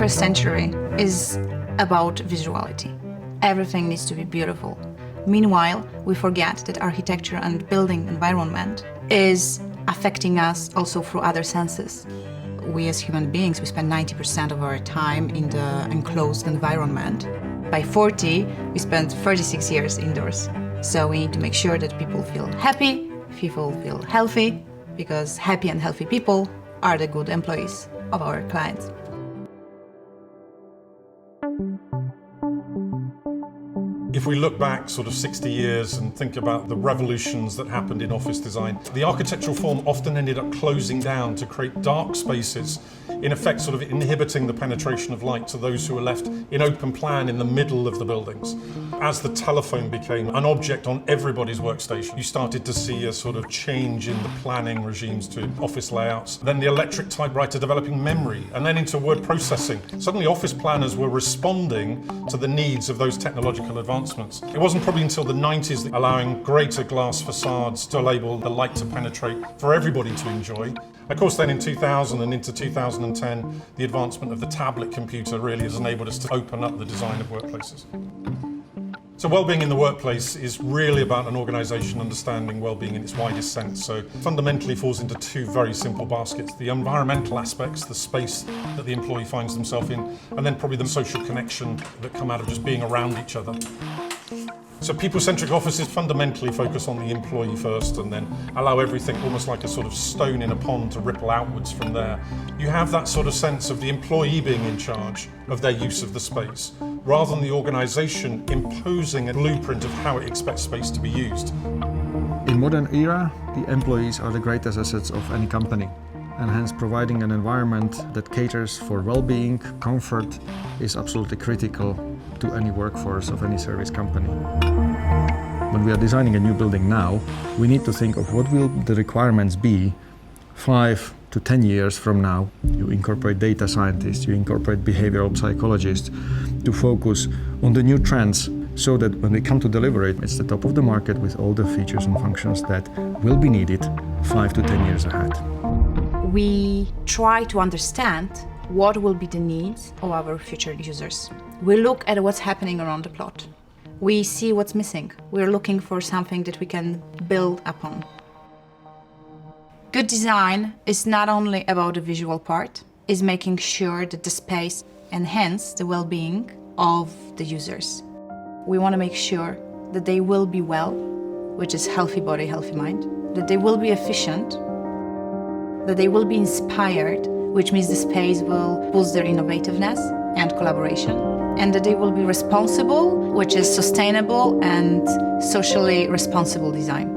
21st century is about visuality. Everything needs to be beautiful. Meanwhile, we forget that architecture and building environment is affecting us also through other senses. We as human beings, we spend 90% of our time in the enclosed environment. By 40, we spend 36 years indoors. So we need to make sure that people feel happy, people feel healthy, because happy and healthy people are the good employees of our clients. If we look back sort of 60 years and think about the revolutions that happened in office design, the architectural form often ended up closing down to create dark spaces, in effect sort of inhibiting the penetration of light to those who were left in open plan in the middle of the buildings. As the telephone became an object on everybody's workstation, you started to see a sort of change in the planning regimes to office layouts. Then the electric typewriter developing memory, and then into word processing. Suddenly office planners were responding to the needs of those technological advancements. It wasn't probably until the 90s that allowing greater glass facades to enable the light to penetrate for everybody to enjoy. Of course, then in 2000 and into 2010, the advancement of the tablet computer really has enabled us to open up the design of workplaces. So well-being in the workplace is really about an organisation understanding well-being in its widest sense. So fundamentally falls into two very simple baskets: the environmental aspects, the space that the employee finds themselves in, and then probably the social connection that come out of just being around each other. So people-centric offices fundamentally focus on the employee first and then allow everything almost like a sort of stone in a pond to ripple outwards from there. You have that sort of sense of the employee being in charge of their use of the space, rather than the organisation imposing a blueprint of how it expects space to be used. In modern era, the employees are the greatest assets of any company, and hence providing an environment that caters for well-being, comfort is absolutely critical to any workforce of any service company. When we are designing a new building now, we need to think of what will the requirements be 5 to 10 years from now. You incorporate data scientists, you incorporate behavioral psychologists to focus on the new trends, so that when we come to deliver it, it's the top of the market with all the features and functions that will be needed 5 to 10 years ahead. We try to understand what will be the needs of our future users. We look at what's happening around the plot. We see what's missing. We're looking for something that we can build upon. Good design is not only about the visual part, it's making sure that the space enhances the well-being of the users. We want to make sure that they will be well, which is healthy body, healthy mind, that they will be efficient, that they will be inspired, which means the space will boost their innovativeness and collaboration, and that they will be responsible, which is sustainable and socially responsible design.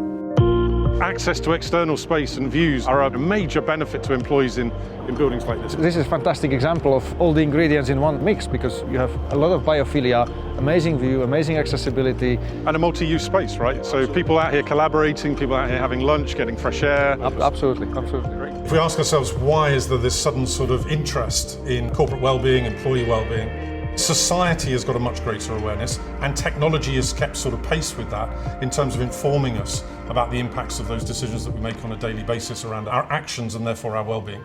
Access to external space and views are a major benefit to employees in buildings like this. This is a fantastic example of all the ingredients in one mix, because you have a lot of biophilia, amazing view, amazing accessibility. And a multi-use space, right? So people out here collaborating, people out here having lunch, getting fresh air. Absolutely, absolutely. If we ask ourselves, why is there this sudden sort of interest in corporate well-being, employee well-being? Society has got a much greater awareness, and technology has kept sort of pace with that in terms of informing us about the impacts of those decisions that we make on a daily basis around our actions and therefore our well-being.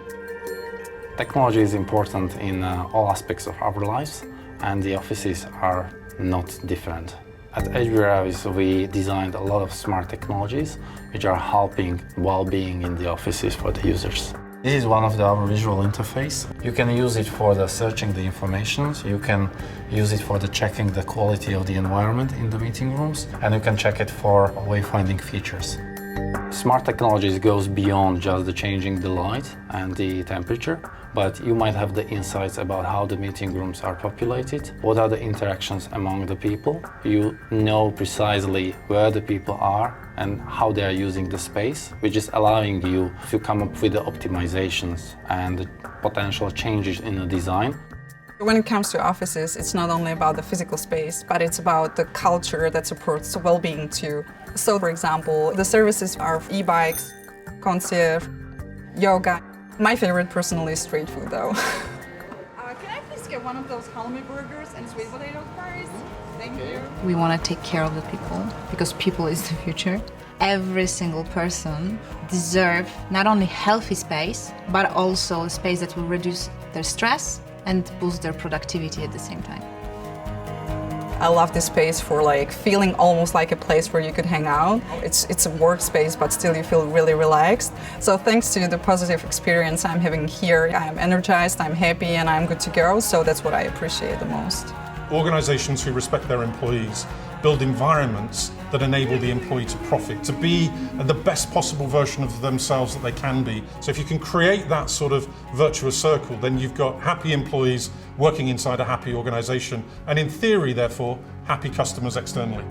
Technology is important in all aspects of our lives, and the offices are not different. At Irodai, we designed a lot of smart technologies which are helping well-being in the offices for the users. This is one of our visual interface. You can use it for the searching the information. You can use it for the checking the quality of the environment in the meeting rooms, and you can check it for wayfinding features. Smart technologies goes beyond just the changing the light and the temperature, but you might have the insights about how the meeting rooms are populated, what are the interactions among the people. You know precisely where the people are and how they are using the space, which is allowing you to come up with the optimizations and the potential changes in the design. When it comes to offices, it's not only about the physical space, but it's about the culture that supports well-being too. So, for example, the services are e-bikes, concierge, yoga. My favorite personally is street food though. Can I please get one of those halloumi burgers and sweet potato fries? Thank you. We want to take care of the people, because people is the future. Every single person deserves not only healthy space, but also a space that will reduce their stress and boost their productivity at the same time. I love this space for like feeling almost like a place where you could hang out. It's a workspace, but still you feel really relaxed. So thanks to the positive experience I'm having here, I'm energized, I'm happy, and I'm good to go. So that's what I appreciate the most. Organisations who respect their employees build environments that enable the employee to profit, to be the best possible version of themselves that they can be. So if you can create that sort of virtuous circle, then you've got happy employees working inside a happy organisation, and in theory, therefore, happy customers externally.